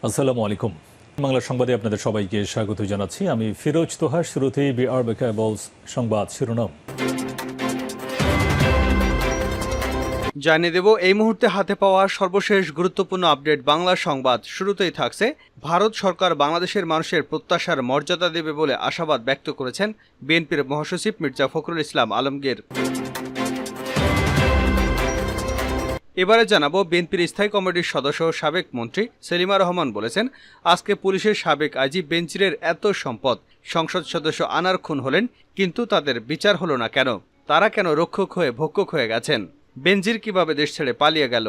আসসালামু আলাইকুম। বাংলা সংবাদে আপনাদের সবাইকে স্বাগত জানাচ্ছি। আমি ফিরোজ তোহা। শুরুতেই বিআরবি কেবলস সংবাদ শিরোনাম জানিয়ে দেব এই মুহূর্তে হাতে পাওয়া সর্বশেষ গুরুত্বপূর্ণ আপডেট বাংলা সংবাদ। শুরুতেই থাকছে, ভারত সরকার বাংলাদেশের মানুষের প্রত্যাশার মর্যাদা দেবে বলে আশাবাদ ব্যক্ত করেছেন বিএনপির মহাসচিব মির্জা ফখরুল ইসলাম আলমগীর। এবারে জানাবো, বিএনপির স্থায়ী কমিটির সদস্য সাবেক মন্ত্রী সেলিমা রহমান বলেছেন, আজকে পুলিশের সাবেক আইজি বেনজিরের এত সম্পদ, সংসদ সদস্য আনার খুন হলেন, কিন্তু তাদের বিচার হলো না কেন? তারা কেন রক্ষক হয়ে ভক্ষক হয়ে গেছেন? বেনজির কিভাবে দেশ ছেড়ে পালিয়ে গেল?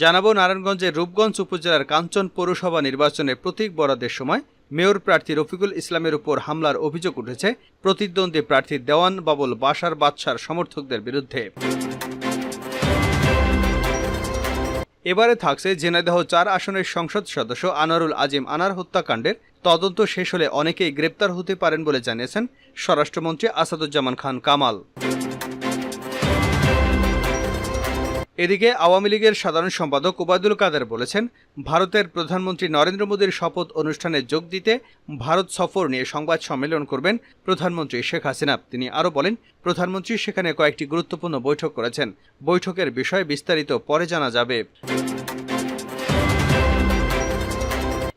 জানাবো, নারায়ণগঞ্জের রূপগঞ্জ উপজেলার কাঞ্চন পৌরসভা নির্বাচনে প্রতীক বরাদ্দের সময় মেয়র প্রার্থী রফিকুল ইসলামের উপর হামলার অভিযোগ উঠেছে প্রতিদ্বন্দ্বী প্রার্থী দেওয়ান বাবুল বাশার বাদশার সমর্থকদের বিরুদ্ধে। এবারে থাকছে, ঝিনাইদহ ৪ আসনের সংসদ সদস্য আনোয়ারুল আজিম আনার হত্যাকাণ্ডের তদন্ত শেষ হলে অনেকেই গ্রেপ্তার হতে পারেন বলে জানিয়েছেন স্বরাষ্ট্রমন্ত্রী আসাদুজ্জামান খান কামাল। এদিকে আওয়ামী লীগের সাধারণ সম্পাদক ওবায়দুল কাদের বলেছেন, ভারতের প্রধানমন্ত্রী নরেন্দ্র মোদীর শপথ অনুষ্ঠানে যোগ দিতে ভারত সফর নিয়ে সংবাদ সম্মেলন করবেন প্রধানমন্ত্রী শেখ হাসিনা। তিনি আরও বলেন, প্রধানমন্ত্রী সেখানে কয়েকটি গুরুত্বপূর্ণ বৈঠক করেছেন। বৈঠকের বিষয়ে বিস্তারিত পরে জানা যাবে।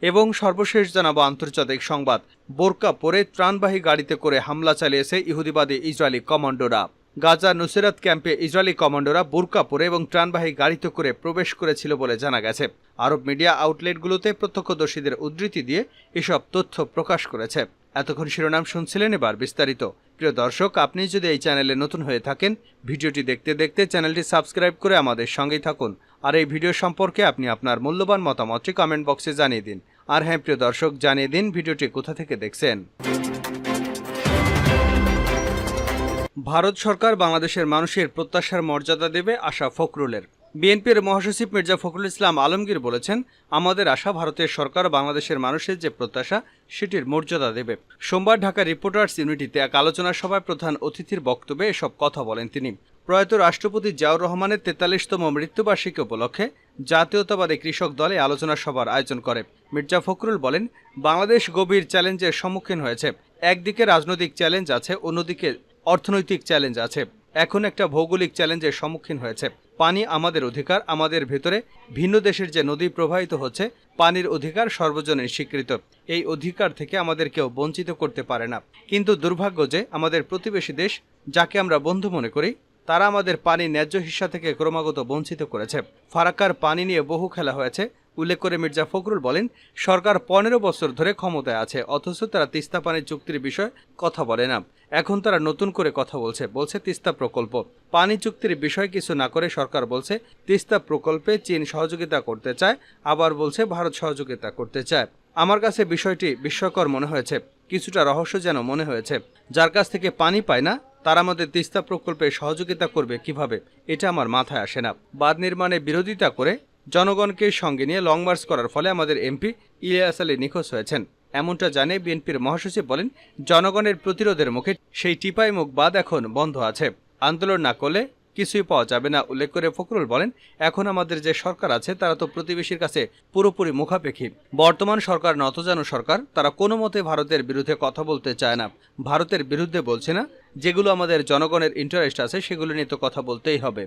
এবং সর্বশেষ জানাবো আন্তর্জাতিক সংবাদ। বোরকা পরে ত্রাণবাহী গাড়িতে করে হামলা চালিয়েছে ইহুদিবাদী ইসরায়েলি কমান্ডোরা। গাজা নুসেরাত ক্যাম্পে ইসরায়েলি কমান্ডোরা বোরকা পরে এবং ত্রাণবাহী গাড়িতে করে প্রবেশ করেছিল বলে জানা গেছে। আরব মিডিয়া আউটলেটগুলোতে প্রত্যক্ষদর্শীদের উদ্ধৃতি দিয়ে এসব তথ্য প্রকাশ করেছে। এতক্ষণ শিরোনাম শুনছিলেন, এবার বিস্তারিত। প্রিয় দর্শক, আপনি যদি এই চ্যানেলে নতুন হয়ে থাকেন, ভিডিওটি দেখতে দেখতে চ্যানেলটি সাবস্ক্রাইব করে আমাদের সঙ্গেই থাকুন। আর এই ভিডিও সম্পর্কে আপনি আপনার মূল্যবান মতামতটি কমেন্ট বক্সে জানিয়ে দিন। আর হ্যাঁ প্রিয় দর্শক, জানিয়ে দিন ভিডিওটি কোথা থেকে দেখছেন। ভারত সরকার বাংলাদেশের মানুষের প্রত্যাশার মর্যাদা দেবে আশা ফখরুলের। বিএনপির মহাসচিব মির্জা ফখরুল ইসলাম আলমগীর বলেছেন, আমাদের আশা ভারতের সরকার বাংলাদেশের মানুষের যে প্রত্যাশা সেটির মর্যাদা দেবে। সোমবার ঢাকা রিপোর্টার্স ইউনিটিতে এক আলোচনা সভায় প্রধান অতিথির বক্তব্যে এসব কথা বলেন তিনি। প্রয়াত রাষ্ট্রপতি জিয়াউর রহমানের ৪৩তম মৃত্যুবার্ষিকী উপলক্ষে জাতীয়তাবাদী কৃষক দলে আলোচনা সভার আয়োজন করে। মির্জা ফখরুল বলেন, বাংলাদেশ গভীর চ্যালেঞ্জের সম্মুখীন হয়েছে। একদিকে রাজনৈতিক চ্যালেঞ্জ আছে, অন্যদিকে অর্থনৈতিক চ্যালেঞ্জ আছে। এখন একটা ভৌগোলিক চ্যালেঞ্জের সম্মুখীন হয়েছে। পানি আমাদের অধিকার। আমাদের ভেতরে ভিন্ন দেশের যে নদী প্রবাহিত হচ্ছে, পানির অধিকার সর্বজনের স্বীকৃত। এই অধিকার থেকে আমাদের কেউ বঞ্চিত করতে পারে না। কিন্তু দুর্ভাগ্য যে আমাদের প্রতিবেশী দেশ, যাকে আমরা বন্ধু মনে করি, তারা আমাদের পানি ন্যায্য হিস্সা থেকে ক্রমাগত বঞ্চিত করেছে। ফারাক্কার পানি নিয়ে বহু খেলা হয়েছে। উল্লেখ করে মির্জা ফখরুল বলেন, সরকার ১৫ বছর ধরে ক্ষমতায় আছে, অথচ তারা তিস্তা পানি চুক্তির বিষয়ে কথা বলে না। এখন তারা নতুন করে কথা বলছে তিস্তা প্রকল্প। পানি চুক্তির বিষয়ে কিছু না করে সরকার বলছে তিস্তা প্রকল্পে চীন সহযোগিতা করতে চায়, আবার বলছে ভারত সহযোগিতা করতে চায়। আমার কাছে বিষয়টি বিস্ময়কর মনে হয়েছে, কিছুটা রহস্য যেন মনে হয়েছে। যার কাছ থেকে পানি পায় না, তারা আমাদের তিস্তা প্রকল্পে সহযোগিতা করবে কিভাবে, এটা আমার মাথায় আসে না। বাঁধ নির্মাণে বিরোধিতা করে জনগণকে সঙ্গে নিয়ে লং মার্চ করার ফলে আমাদের এমপি ইলিয়াস আলী নিখোঁজ হয়েছেন, এমনটা জানিয়ে বিএনপির মহাসচিব বলেন, জনগণের প্রতিরোধের মুখে সেই টিপাইমুখ বাঁধ এখন বন্ধ আছে। আন্দোলন না করলে কিছুই পাওয়া যাবে না। উল্লেখ করে ফখরুল বলেন, এখন আমাদের যে সরকার আছে তারা তো প্রতিবেশীর কাছে পুরোপুরি মুখাপেক্ষী। বর্তমান সরকার নতজানু সরকার। তারা কোনো মতে ভারতের বিরুদ্ধে কথা বলতে চায় না। ভারতের বিরুদ্ধে বলছে না, যেগুলো আমাদের জনগণের ইন্টারেস্ট আছে সেগুলো নিয়ে তো কথা বলতেই হবে।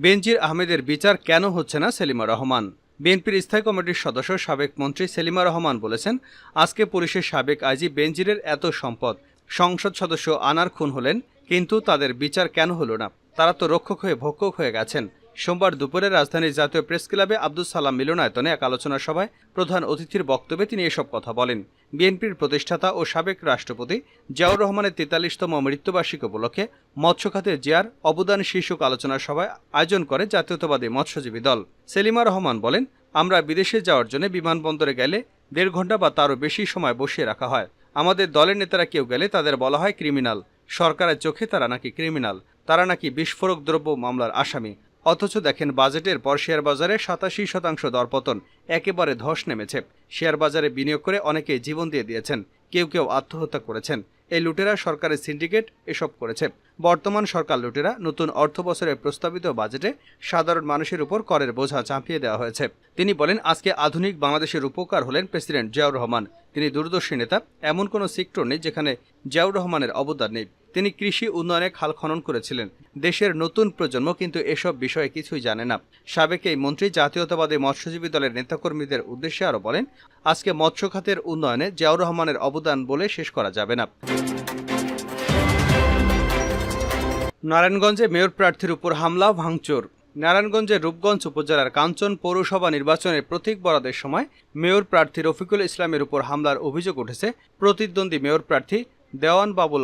বেনজির আহমেদের বিচার কেন হচ্ছে না? সেলিমা রহমান। বিএনপির স্থায়ী কমিটির সদস্য সাবেক মন্ত্রী সেলিমা রহমান বলেছেন, আজকে পুলিশের সাবেক আইজি বেনজিরের এত সম্পদ, সংসদ সদস্য আনার খুন হলেন, কিন্তু তাদের বিচার কেন হলো না? তারা তো রক্ষক হয়ে ভক্ষক হয়ে গেছেন। সোমবার দুপুরে রাজধানীর জাতীয় প্রেস ক্লাবে আব্দুল সালাম মিলনায়তনে এক আলোচনা সভায় প্রধান অতিথির বক্তব্যে তিনি এসব কথা বলেন। বিএনপির প্রতিষ্ঠাতা ও সাবেক রাষ্ট্রপতি জিয়াউর রহমানের ৪৩তম মৃত্যুবার্ষিকী উপলক্ষে মৎস্য খাতে জিয়ার অবদান শীর্ষক আলোচনা সভায় আয়োজন করে জাতীয়তাবাদী মৎস্যজীবী দল। সেলিমা রহমান বলেন, আমরা বিদেশে যাওয়ার জন্য বিমানবন্দরে গেলে ১.৫ ঘন্টা বা তারও বেশি সময় বসিয়ে রাখা হয়। আমাদের দলের নেতারা কেউ গেলে তাদের বলা হয় ক্রিমিনাল। সরকারের চোখে তারা নাকি ক্রিমিনাল, তারা নাকি বিস্ফোরক দ্রব্য মামলার আসামি। অথচ দেখেন, বাজেটের পর শেয়ার বাজারে ৮৭% দরপতন, একেবারে ধস নেমেছে। শেয়ার বাজারে বিনিয়োগ করে অনেকেই জীবন দিয়ে দিয়েছেন, কেউ কেউ আত্মহত্যা করেছেন। এই লুটেরা সরকারের সিন্ডিকেট এসব করেছে। বর্তমান সরকার লুটেরা। নতুন অর্থ বছরের প্রস্তাবিত বাজেটে সাধারণ মানুষের উপর করের বোঝা চাপিয়ে দেওয়া হয়েছে। তিনি বলেন, আজকে আধুনিক বাংলাদেশের উপকার হলেন প্রেসিডেন্ট জিয়াউর রহমান। তিনি দূরদর্শী নেতা। এমন কোনো সেক্টর নেই যেখানে জিয়াউর রহমানের অবদান নেই। তিনি কৃষি উন্নয়নে খাল খনন করেছিলেন। দেশের নতুন প্রজন্ম কিন্তু এসব বিষয়ে কিছুই জানে না। সাবেক এই মন্ত্রী জাতীয়তাবাদী মৎস্যজীবী দলের নেতাকর্মীদের উদ্দেশ্যে আরও বলেন, আজকে মৎস্য খাতের উন্নয়নে জিয়াউর রহমানের অবদান বলে শেষ করা যাবে না। নারায়ণগঞ্জে মেয়র প্রার্থীর উপর হামলা ভাঙচুর। নারায়ণগঞ্জের রূপগঞ্জ উপজেলার কাঞ্চন পৌরসভা নির্বাচনের প্রতীক বরাদ্দের সময় মেয়র প্রার্থী রফিকুল ইসলামের উপর হামলার অভিযোগ উঠেছে প্রতিদ্বন্দ্বী মেয়র প্রার্থী দেওয়ান বাবুল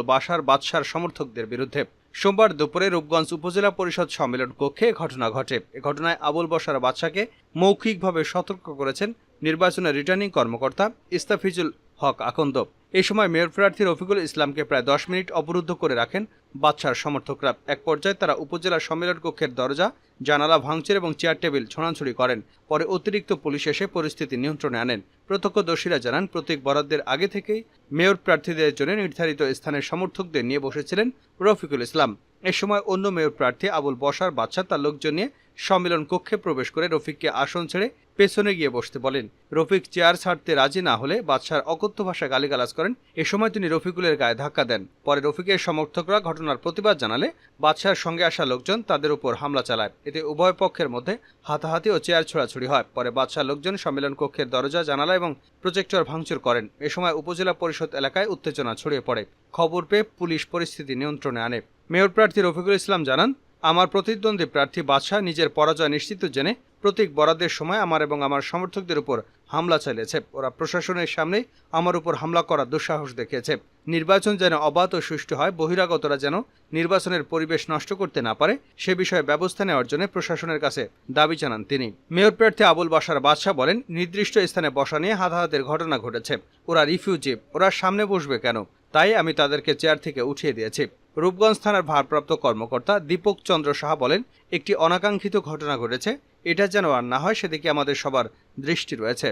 বাদশার সমর্থকদের বিরুদ্ধে। সোমবার দুপুরে রূপগঞ্জ উপজেলা পরিষদ সম্মেলন কক্ষে ঘটনা ঘটে। এ ঘটনায় আবুল বাদশাকে মৌখিকভাবে সতর্ক করেছেন নির্বাচনের রিটার্নিং কর্মকর্তা ইস্তাফিজুল হক আকন্দ। এই সময় মেয়র প্রার্থী রফিকুল ইসলামকে প্রায় 10 মিনিট অবরুদ্ধ করে রাখেন বাদশার সমর্থকরা। এক পর্যায়ে তারা উপজেলা সম্মেলন কক্ষের দরজা জানালা ভাঙচুর এবং চেয়ার টেবিল ছোড়াছুড়ি করেন। পরে অতিরিক্ত পুলিশ এসে পরিস্থিতি নিয়ন্ত্রণে আনেন। প্রত্যক্ষদর্শীরা জানান, প্রতীক বরাদ্দের আগে থেকেই মেয়র প্রার্থীদের জন্য নির্ধারিত স্থানের সমর্থকদের নিয়ে বসেছিলেন রফিকুল ইসলাম। এ সময় অন্য মেয়র প্রার্থী আবুল বাদশা তার লোকজন নিয়ে সম্মেলন কক্ষে প্রবেশ করে রফিককে আসন ছেড়ে পেছনে গিয়ে বসতে বলেন। রফিক চেয়ার ছাড়তে রাজি না হলে বাদশার অকথ্য ভাষায় গালিগালাজ করেন। এ সময় তিনি রফিকুলের গায়ে ধাক্কা দেন। পরে রফিকের সমর্থকরা ঘটনার প্রতিবাদ জানালে বাদশার সঙ্গে আসা লোকজন তাদের উপর হামলা চালায়। এতে উভয় পক্ষের মধ্যে হাতাহাতি ও চেয়ার ছোড়াছুড়ি হয়। পরে বাদশার লোকজন সম্মেলন কক্ষের দরজা জানালা এবং প্রজেক্টর ভাঙচুর করেন। এ সময় উপজেলা পরিষদ এলাকায় উত্তেজনা ছড়িয়ে পড়ে। খবর পেয়ে পুলিশ পরিস্থিতি নিয়ন্ত্রণে আনে। মেয়র প্রার্থী রফিকুল ইসলাম জানান, আমার প্রতিদ্বন্দ্বী প্রার্থী বাদশা নিজের পরাজয় নিশ্চিত জেনে প্রতীক বরাদ্দের সময় আমার এবং আমার সমর্থকদের উপর হামলা চালিয়েছে। ওরা প্রশাসনের সামনে আমার উপর হামলা করার দুঃসাহস দেখিয়েছে। নির্বাচন যেন অবাধ ও সুষ্ঠু হয়, বহিরাগতরা যেন নির্বাচনের পরিবেশ নষ্ট করতে না পারে সে বিষয়ে ব্যবস্থা নেওয়ার জন্য প্রশাসনের কাছে দাবি জানান তিনি। মেয়র প্রার্থী আবুল বাদশা বলেন, নির্দিষ্ট স্থানে বসা নিয়ে হাতাহাতির ঘটনা ঘটেছে। ওরা রিফিউজি, ওরা সামনে বসবে কেন? তাই আমি তাদেরকে চেয়ার থেকে উঠিয়ে দিয়েছি। রূপগঞ্জ থানার ভারপ্রাপ্ত কর্মকর্তা দীপক চন্দ্র সাহা বলেন, একটি অনাকাঙ্ক্ষিত ঘটনা ঘটেছে, এটা যেন আর না হয় সেদিকে আমাদের সবার দৃষ্টি রয়েছে।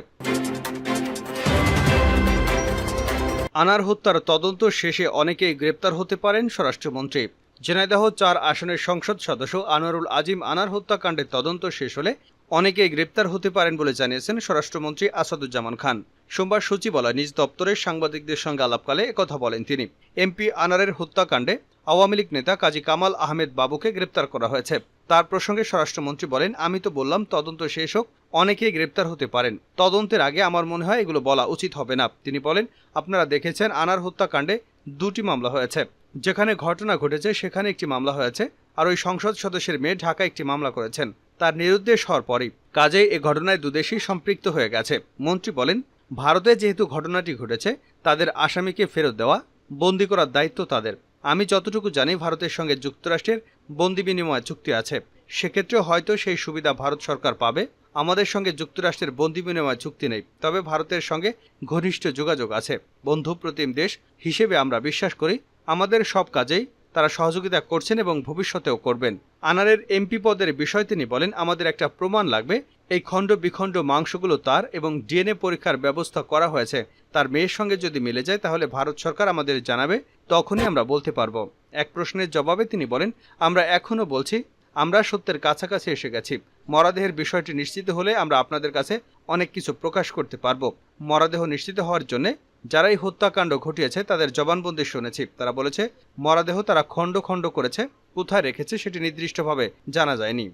আনার হত্যার তদন্ত শেষে অনেকেই গ্রেপ্তার হতে পারেন স্বরাষ্ট্রমন্ত্রী। ঝিনাইদহ 4 আসনের সংসদ সদস্য আনোয়ারুল আজিম আনার হত্যাকাণ্ডের তদন্ত শেষ হলে অনেকেই গ্রেপ্তার হতে পারেন বলে জানিয়েছেন স্বরাষ্ট্রমন্ত্রী আসাদুজ্জামান খান। সোমবার সচিবালয় নিজ দপ্তরের সাংবাদিকদের সঙ্গে আলাপকালে একথা বলেন তিনি। এমপি আনারের হত্যাকাণ্ডে আওয়ামী লীগ নেতা কাজী কামাল আহমেদ বাবুকে গ্রেপ্তার করা হয়েছে। তার প্রসঙ্গে স্বরাষ্ট্রমন্ত্রী বলেন, আমি তো বললাম তদন্ত শেষ হোক, অনেকেই গ্রেপ্তার হতে পারেন। তদন্তের আগে আমার মনে হয় এগুলো বলা উচিত হবে না। তিনি বলেন, আপনারা দেখেছেন আনার হত্যাকাণ্ডে 2টি মামলা হয়েছে। যেখানে ঘটনা ঘটেছে সেখানে একটি মামলা হয়েছে, আর ওই সংসদ সদস্যের মেয়ে ঢাকা একটি মামলা করেছেন। তার নিরুদ্দেশ হওয়ার পরই কাজেই এ ঘটনায় দুদেশই সম্পৃক্ত হয়ে গেছে। মন্ত্রী বলেন, ভারতে যেহেতু ঘটনাটি ঘটেছে তাদের আসামিকে ফেরত দেওয়া, বন্দি করার দায়িত্ব তাদের। আমি যতটুকু জানি ভারতের সঙ্গে যুক্তরাষ্ট্রের বন্দি বিনিময় চুক্তি আছে। সেক্ষেত্রে হয়তো সেই সুবিধা ভারত সরকার পাবে। আমাদের সঙ্গে যুক্তরাষ্ট্রের বন্দি বিনিময় চুক্তি নেই, তবে ভারতের সঙ্গে ঘনিষ্ঠ যোগাযোগ আছে। বন্ধু প্রতিম দেশ হিসেবে আমরা বিশ্বাস করি আমাদের সব কাজেই তারা সহযোগিতা করছেন এবং ভবিষ্যতেও করবেন। আনারের এমপি পদের বিষয় তিনি বলেন, আমাদের একটা প্রমাণ লাগবে এই খণ্ড বিখণ্ড মাংসগুলো তার, এবং ডিএনএ পরীক্ষার ব্যবস্থা করা হয়েছে। তার মেয়ের সঙ্গে যদি মিলে যায় তাহলে ভারত সরকার আমাদের জানাবে, তখনই আমরা বলতে পারবো। এক প্রশ্নের জবাবে তিনি বলেন, আমরা এখনও বলছি আমরা সত্যের কাছাকাছি এসে গেছি। মরদেহের বিষয়টি নিশ্চিত হলে আমরা আপনাদের কাছে অনেক কিছু প্রকাশ করতে পারবো। মরদেহ নিশ্চিত হওয়ার জন্য যারাই হত্যাকাণ্ড ঘটিয়েছে তাদের জবানবন্দি শুনেছি। তারা বলেছে মরদেহ তারা খণ্ড খণ্ড করেছে, কোথায় রেখেছে সেটি নির্দিষ্টভাবে জানা যায়নি।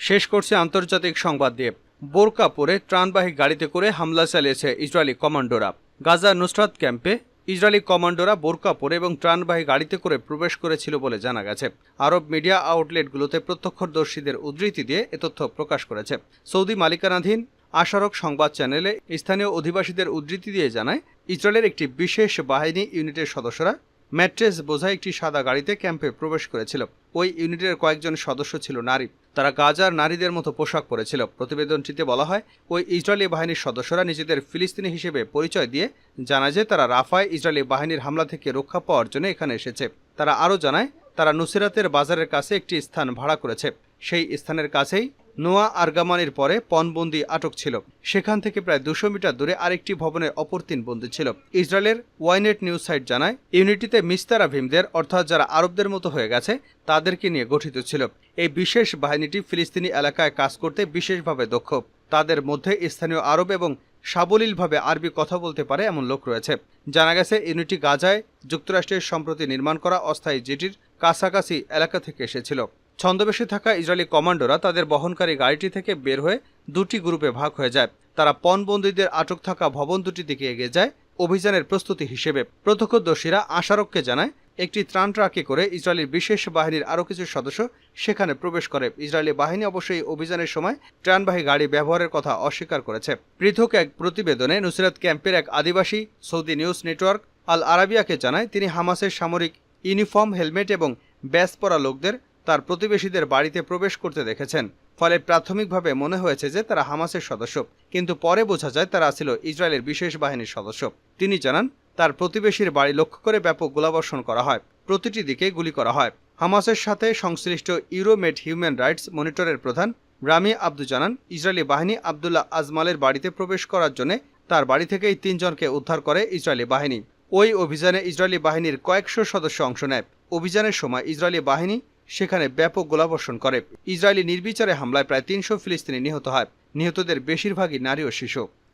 শেষ করছে আন্তর্জাতিক সংবাদ দিয়ে। বোরকা পরে ত্রাণবাহী গাড়িতে করে হামলা চালিয়েছে ইসরায়েলি কমান্ডোরা। গাজা নুসরাত ক্যাম্পে ইসরায়েলি কমান্ডোরা বোরকা পরে এবং ত্রাণবাহী গাড়িতে করে প্রবেশ করেছিল বলে জানা গেছে। আরব মিডিয়া আউটলেটগুলোতে প্রত্যক্ষদর্শীদের উদ্ধৃতি দিয়ে এ তথ্য প্রকাশ করেছে। সৌদি মালিকানাধীন আশারক সংবাদ চ্যানেলে স্থানীয় অধিবাসীদের উদ্ধৃতি দিয়ে জানায়, ইসরায়েলের একটি বিশেষ বাহিনী ইউনিটের সদস্যরা ম্যাট্রেস বোঝাই একটি সাদা গাড়িতে ক্যাম্পে প্রবেশ করেছিল। ওই ইউনিটের কয়েকজন সদস্য ছিল নারী। তারা গাজার নারীদের মতো পোশাক পরেছিল। প্রতিবেদনটিতে বলা হয়, ওই ইসরায়েলি বাহিনীর সদস্যরা নিজেদের ফিলিস্তিনি হিসেবে পরিচয় দিয়ে জানায় যে তারা রাফায় ইসরায়েলি বাহিনীর হামলা থেকে রক্ষা পাওয়ার জন্য এখানে এসেছে। তারা আরও জানায়, তারা নুসরাতের বাজারের কাছে একটি স্থান ভাড়া করেছে। সেই স্থানের কাছেই নোয়া আরগামানির পরে পণবন্দি আটক ছিল। সেখান থেকে প্রায় 200 মিটার দূরে আরেকটি ভবনের অপর 3 বন্দী ছিল। ইসরায়েলের ওয়াইনেট নিউজ সাইট জানায়, ইউনিটিতে মিস্তারাভিমদের অর্থাৎ যারা আরবদের মতো হয়ে গেছে তাদেরকে নিয়ে গঠিত ছিল। এই বিশেষ বাহিনীটি ফিলিস্তিনি এলাকায় কাজ করতে বিশেষভাবে দক্ষ। তাদের মধ্যে স্থানীয় আরব এবং সাবলীলভাবে আরবি কথা বলতে পারে এমন লোক রয়েছে। জানা গেছে, ইউনিটি গাজায় যুক্তরাষ্ট্রের সম্প্রতি নির্মাণ করা অস্থায়ী জেটির কাছাকাছি এলাকা থেকে এসেছিল। ছদ্মবেশে থাকা ইসরায়েলি কমান্ডোরা তাদের বহনকারী গাড়িটি থেকে বের হয়ে 2টি গ্রুপে ভাগ হয়ে যায়। তারা পণবন্দীদের আটক থাকা ভবন দুটির দিকে এগিয়ে যায় অভিযানের প্রস্তুতি হিসেবে। প্রত্যক্ষদর্শীরা আশারককে জানায়, একটি ত্রাণ ট্রাকে করে ইসরায়েলের বিশেষ বাহিনীর আরও কিছু সদস্য সেখানে প্রবেশ করে। ইসরায়েলি বাহিনী অবশ্যই অভিযানের সময় ত্রাণবাহী গাড়ি ব্যবহারের কথা অস্বীকার করেছে। পৃথক এক প্রতিবেদনে নুসরাত ক্যাম্পের এক আদিবাসী সৌদি নিউজ নেটওয়ার্ক আল আরাবিয়াকে জানায়, তিনি হামাসের সামরিক ইউনিফর্ম, হেলমেট এবং ব্যাজ পরা লোকদের তার প্রতিবেশীদের বাড়িতে প্রবেশ করতে দেখেছেন। ফলে প্রাথমিকভাবে মনে হয়েছে যে তারা হামাসের সদস্য, কিন্তু পরে বোঝা যায় তারা ছিল ইসরায়েলের বিশেষ বাহিনীর সদস্য। তিনি জানান, তার প্রতিবেশীর বাড়ি লক্ষ্য করে ব্যাপক গোলাবর্ষণ করা হয়, প্রতিটি দিকে গুলি করা হয়। হামাসের সাথে সংশ্লিষ্ট ইউরোমেড হিউম্যান রাইটস মনিটরের প্রধান রামি আব্দু জানান, ইসরায়েলি বাহিনী আবদুল্লাহ আজমালের বাড়িতে প্রবেশ করার জন্য তার বাড়ি থেকেই 3 জনকে উদ্ধার করে ইসরায়েলি বাহিনী। ওই অভিযানে ইসরায়েলি বাহিনীর কয়েকশো সদস্য অংশ নেয়। অভিযানের সময় ইসরায়েলি বাহিনী সেখানে ব্যাপক গোলাবর্ষণ করে। ইসরায়েলি নির্বিচারে হামলায় প্রায় 300 ফিলিস্তিনি নিহত হয়। নিহতদের বেশিরভাগই নারী ও শিশু।